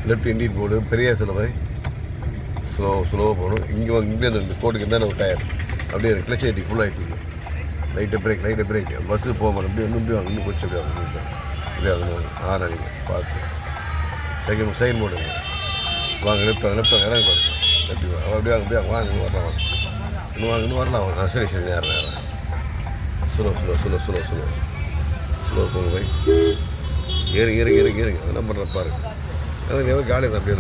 Left Indian board பெரிய சிலவை ஸ்லோவாக போகணும். இங்கேருந்து இந்த கோட்டுக்கு இருந்தால் ஒரு டயர் அப்படியே கிளச் ஆகிட்டு ஃபுல் ஆகிட்டீங்க. லைட்டை பிரேக் பஸ்ஸு போக மாட்டோம். அப்படியே இன்னும் இன்னும் கொஞ்சம் அப்படியே ஆகணும். அப்படியே ஆகணும். ஆறாடிங்க பார்த்து செகண்ட் போடுங்க. வாங்க லெஃப்ட் வாங்க இறங்க பாருங்க. அப்படியே வாங்க இன்னும் வரலாம். சரி நேரம் ஸ்லோ போங்க போய் ஏறுங்க என்ன பண்ணுற பாருங்க. அதனால காலையில் அப்படியே